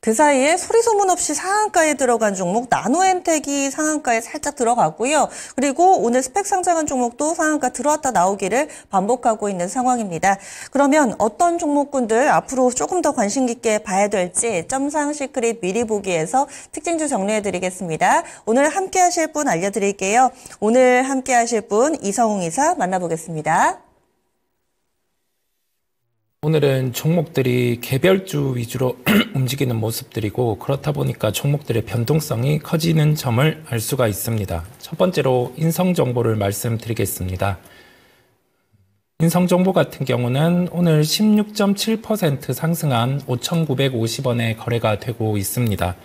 그 사이에 소리 소문 없이 상한가에 들어간 종목 나노엔텍이 상한가에 살짝 들어갔고요. 그리고 오늘 스펙 상장한 종목도 상한가 들어왔다 나오기를 반복하고 있는 상황입니다. 그러면 어떤 종목군들 앞으로 조금 더 관심 깊게 봐야 될지 점상 시크릿 미리 보기에서 특징주 정리해드리겠습니다. 오늘 함께 하실 분 알려드릴게요. 오늘 함께 하실 분 이성웅 이사 만나보겠습니다. 오늘은 종목들이 개별주 위주로 움직이는 모습들이고 그렇다 보니까 종목들의 변동성이 커지는 점을 알 수가 있습니다. 첫 번째로 인성정보를 말씀드리겠습니다. 인성정보 같은 경우는 오늘 16.7% 상승한 5,950원에 거래가 되고 있습니다.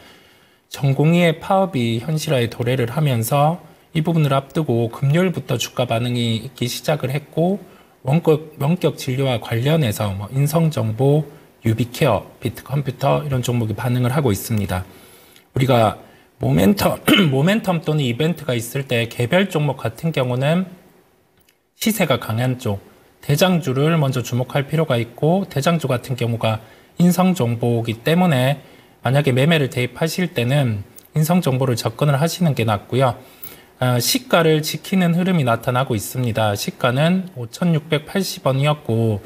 전공의의 파업이 현실화에 도래를 하면서 이 부분을 앞두고 금요일부터 주가 반응이 있기 시작을 했고 원격 진료와 관련해서 인성정보, 유비케어, 비트컴퓨터 이런 종목이 반응을 하고 있습니다. 우리가 모멘텀 또는 이벤트가 있을 때 개별 종목 같은 경우는 시세가 강한 쪽, 대장주를 먼저 주목할 필요가 있고 대장주 같은 경우가 인성정보이기 때문에 만약에 매매를 대입하실 때는 인성정보를 접근을 하시는 게 낫고요. 시가를 지키는 흐름이 나타나고 있습니다. 시가는 5,680원이었고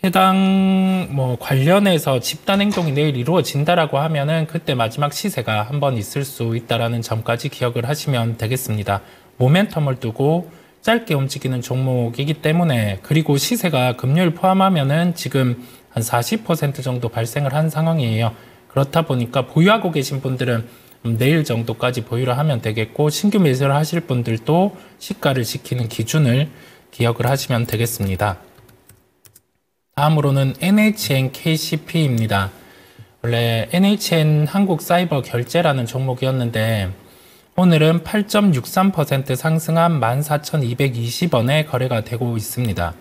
해당 관련해서 집단 행동이 내일 이루어진다라고 하면은 그때 마지막 시세가 한번 있을 수 있다라는 점까지 기억을 하시면 되겠습니다. 모멘텀을 두고 짧게 움직이는 종목이기 때문에 그리고 시세가 금요일 포함하면은 지금 한 40% 정도 발생을 한 상황이에요. 그렇다 보니까 보유하고 계신 분들은 내일 정도까지 보유를 하면 되겠고 신규 매수를 하실 분들도 시가를 지키는 기준을 기억을 하시면 되겠습니다. 다음으로는 NHN KCP입니다. 원래 NHN 한국사이버결제라는 종목이었는데 오늘은 8.63% 상승한 14,220원에 거래가 되고 있습니다.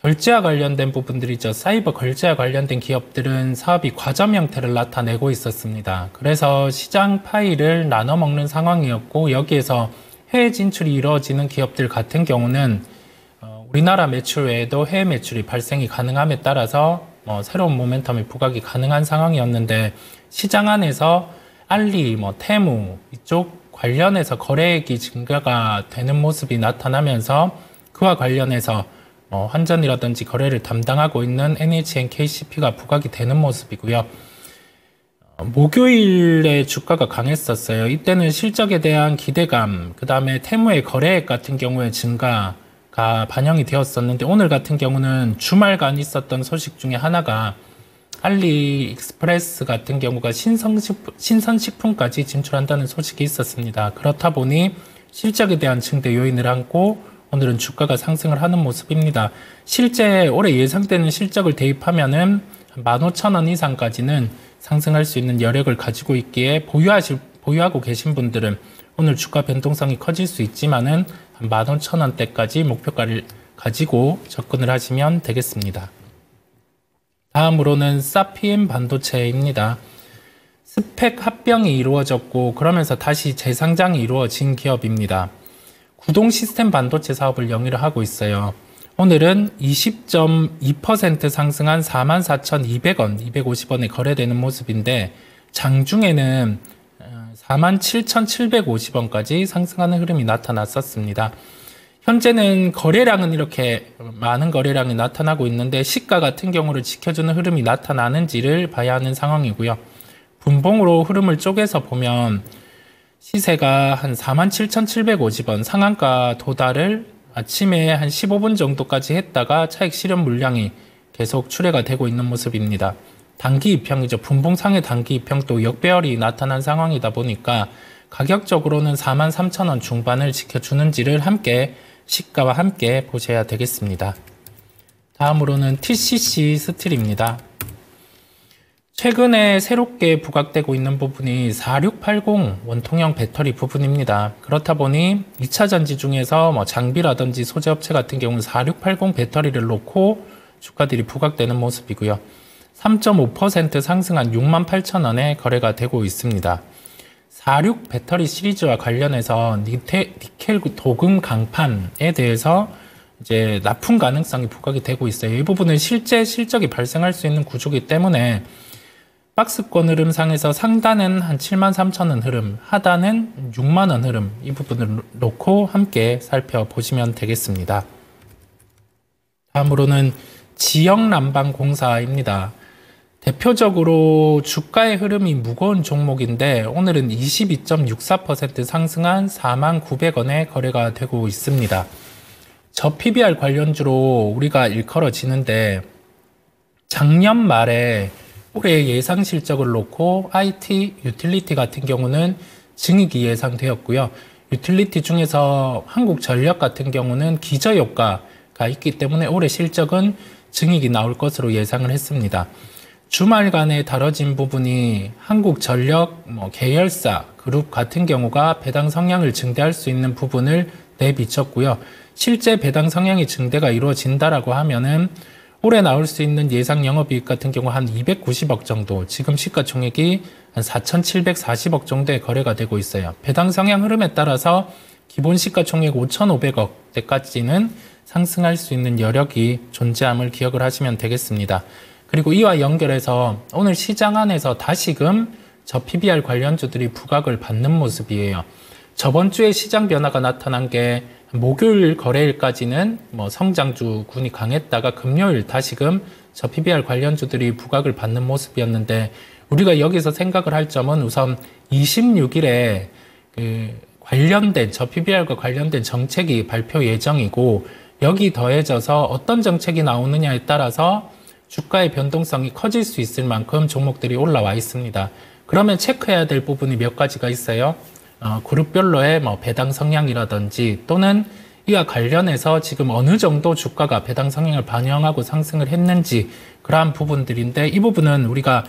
결제와 관련된 부분들이죠. 사이버 결제와 관련된 기업들은 사업이 과점 형태를 나타내고 있었습니다. 그래서 시장 파이를 나눠 먹는 상황이었고 여기에서 해외 진출이 이루어지는 기업들 같은 경우는 우리나라 매출 외에도 해외 매출이 발생이 가능함에 따라서 새로운 모멘텀이 부각이 가능한 상황이었는데 시장 안에서 알리, 테무 이쪽 관련해서 거래액이 증가가 되는 모습이 나타나면서 그와 관련해서 환전이라든지 거래를 담당하고 있는 NHN KCP가 부각이 되는 모습이고요. 목요일에 주가가 강했었어요. 이때는 실적에 대한 기대감, 그 다음에 테무의 거래액 같은 경우에 증가가 반영이 되었었는데 오늘 같은 경우는 주말간 있었던 소식 중에 하나가 알리익스프레스 같은 경우가 신선식품까지 진출한다는 소식이 있었습니다. 그렇다 보니 실적에 대한 증대 요인을 안고 오늘은 주가가 상승을 하는 모습입니다. 실제 올해 예상되는 실적을 대입하면은 15,000원 이상까지는 상승할 수 있는 여력을 가지고 있기에 보유하고 계신 분들은 오늘 주가 변동성이 커질 수 있지만은 한 15,000원대까지 목표가를 가지고 접근을 하시면 되겠습니다. 다음으로는 사피엠 반도체입니다. 스펙 합병이 이루어졌고 그러면서 다시 재상장이 이루어진 기업입니다. 구동 시스템 반도체 사업을 영위를 하고 있어요. 오늘은 20.2% 상승한 44,200원, 250원에 거래되는 모습인데 장중에는 47,750원까지 상승하는 흐름이 나타났었습니다. 현재는 거래량은 이렇게 많은 거래량이 나타나고 있는데 시가 같은 경우를 지켜주는 흐름이 나타나는지를 봐야 하는 상황이고요. 분봉으로 흐름을 쪼개서 보면 시세가 한 47,750원 상한가 도달을 아침에 한 15분 정도까지 했다가 차익 실현 물량이 계속 출회가 되고 있는 모습입니다. 단기 입형이죠. 분봉상의 단기 입형도 역배열이 나타난 상황이다 보니까 가격적으로는 43,000원 중반을 지켜주는지를 함께 시가와 함께 보셔야 되겠습니다. 다음으로는 TCC 스틸입니다. 최근에 새롭게 부각되고 있는 부분이 4680 원통형 배터리 부분입니다. 그렇다 보니 2차 전지 중에서 장비라든지 소재업체 같은 경우는 4680 배터리를 놓고 주가들이 부각되는 모습이고요. 3.5% 상승한 68,000원에 거래가 되고 있습니다. 46 배터리 시리즈와 관련해서 니켈 도금 강판에 대해서 이제 납품 가능성이 부각이 되고 있어요. 이 부분은 실제 실적이 발생할 수 있는 구조이기 때문에 박스권 흐름상에서 상단은 한 73,000원 흐름, 하단은 6만원 흐름, 이 부분을 놓고 함께 살펴보시면 되겠습니다. 다음으로는 지역난방공사입니다. 대표적으로 주가의 흐름이 무거운 종목인데 오늘은 22.64% 상승한 49,900원에 거래가 되고 있습니다. 저 PBR 관련주로 우리가 일컬어지는데 작년 말에 올해 예상 실적을 놓고 IT, 유틸리티 같은 경우는 증익이 예상되었고요. 유틸리티 중에서 한국전력 같은 경우는 기저효과가 있기 때문에 올해 실적은 증익이 나올 것으로 예상을 했습니다. 주말간에 다뤄진 부분이 한국전력, 계열사, 그룹 같은 경우가 배당 성향을 증대할 수 있는 부분을 내비쳤고요. 실제 배당 성향의 증대가 이루어진다라고 하면은 올해 나올 수 있는 예상 영업이익 같은 경우 한 290억 정도, 지금 시가총액이 한 4,740억 정도의 거래가 되고 있어요. 배당 성향 흐름에 따라서 기본 시가총액 5,500억대까지는 상승할 수 있는 여력이 존재함을 기억을 하시면 되겠습니다. 그리고 이와 연결해서 오늘 시장 안에서 다시금 저 PBR 관련주들이 부각을 받는 모습이에요. 저번 주에 시장 변화가 나타난 게 목요일 거래일까지는 성장주군이 강했다가 금요일 다시금 저 PBR 관련주들이 부각을 받는 모습이었는데 우리가 여기서 생각을 할 점은 우선 26일에 관련된 저 PBR과 관련된 정책이 발표 예정이고 여기 더해져서 어떤 정책이 나오느냐에 따라서 주가의 변동성이 커질 수 있을 만큼 종목들이 올라와 있습니다. 그러면 체크해야 될 부분이 몇 가지가 있어요. 그룹별로의 배당 성향이라든지 또는 이와 관련해서 지금 어느 정도 주가가 배당 성향을 반영하고 상승을 했는지 그러한 부분들인데 이 부분은 우리가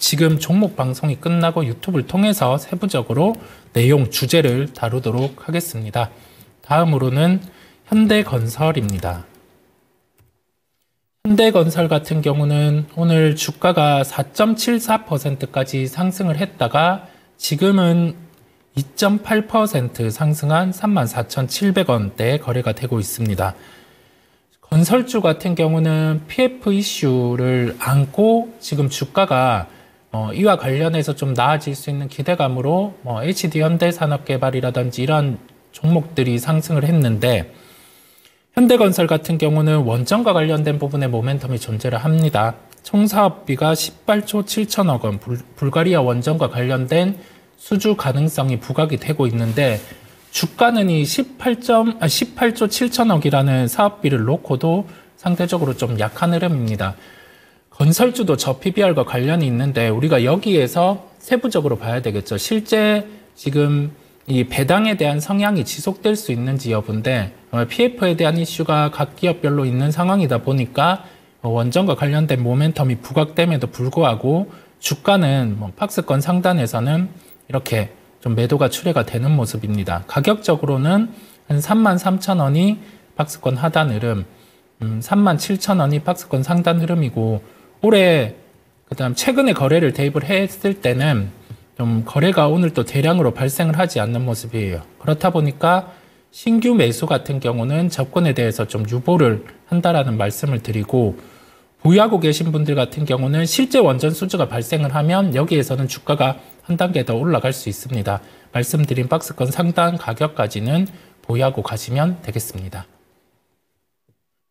지금 종목 방송이 끝나고 유튜브를 통해서 세부적으로 내용, 주제를 다루도록 하겠습니다. 다음으로는 현대건설입니다. 현대건설 같은 경우는 오늘 주가가 4.74%까지 상승을 했다가 지금은 2.8% 상승한 34,700원대에 거래가 되고 있습니다. 건설주 같은 경우는 PF 이슈를 안고 지금 주가가 이와 관련해서 좀 나아질 수 있는 기대감으로 HD 현대산업개발이라든지 이런 종목들이 상승을 했는데 현대건설 같은 경우는 원전과 관련된 부분에 모멘텀이 존재를 합니다. 총 사업비가 18조 7천억 원, 불가리아 원전과 관련된 수주 가능성이 부각이 되고 있는데 주가는 이 18조 7천억이라는 사업비를 놓고도 상대적으로 좀 약한 흐름입니다. 건설주도 저 PBR과 관련이 있는데 우리가 여기에서 세부적으로 봐야 되겠죠. 실제 지금 이 배당에 대한 성향이 지속될 수 있는지 여부인데 PF에 대한 이슈가 각 기업별로 있는 상황이다 보니까 원전과 관련된 모멘텀이 부각됨에도 불구하고 주가는 박스권 상단에서는 이렇게 좀 매도가 출회가 되는 모습입니다. 가격적으로는 한 33,000원이 박스권 하단 흐름, 37,000원이 박스권 상단 흐름이고 올해 그다음 최근에 거래를 대입을 했을 때는 좀 거래가 오늘 또 대량으로 발생을 하지 않는 모습이에요. 그렇다 보니까 신규 매수 같은 경우는 접근에 대해서 좀 유보를 한다라는 말씀을 드리고 보유하고 계신 분들 같은 경우는 실제 원전 수주가 발생을 하면 여기에서는 주가가 한 단계 더 올라갈 수 있습니다. 말씀드린 박스권 상단 가격까지는 보유하고 가시면 되겠습니다.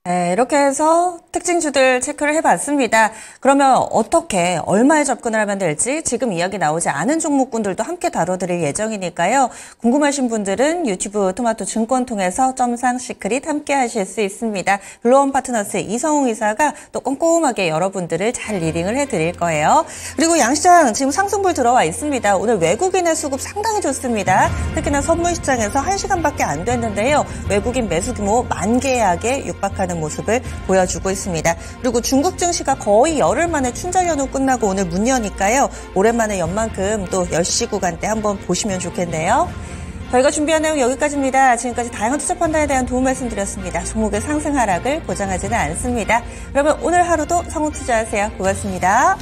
네, 이렇게 해서 특징주들 체크를 해봤습니다. 그러면 어떻게 얼마에 접근을 하면 될지 지금 이야기 나오지 않은 종목군들도 함께 다뤄드릴 예정이니까요. 궁금하신 분들은 유튜브 토마토 증권 통해서 점상 시크릿 함께 하실 수 있습니다. 글로원 파트너스의 이성웅 이사가 또 꼼꼼하게 여러분들을 잘 리딩을 해드릴 거예요. 그리고 양시장 지금 상승불 들어와 있습니다. 오늘 외국인의 수급 상당히 좋습니다. 특히나 선물시장에서 1시간밖에 안 됐는데요. 외국인 매수 규모 10,000계약에 육박하는 모습을 보여주고 있습니다. 그리고 중국 증시가 거의 열흘 만에 춘절 연휴 끝나고 오늘 문 여니까요. 오랜만에 연만큼 또 10시 구간대 한번 보시면 좋겠네요. 저희가 준비한 내용 여기까지입니다. 지금까지 다양한 투자 판단에 대한 도움 말씀드렸습니다. 종목의 상승 하락을 보장하지는 않습니다. 그러면 오늘 하루도 성공 투자하세요. 고맙습니다.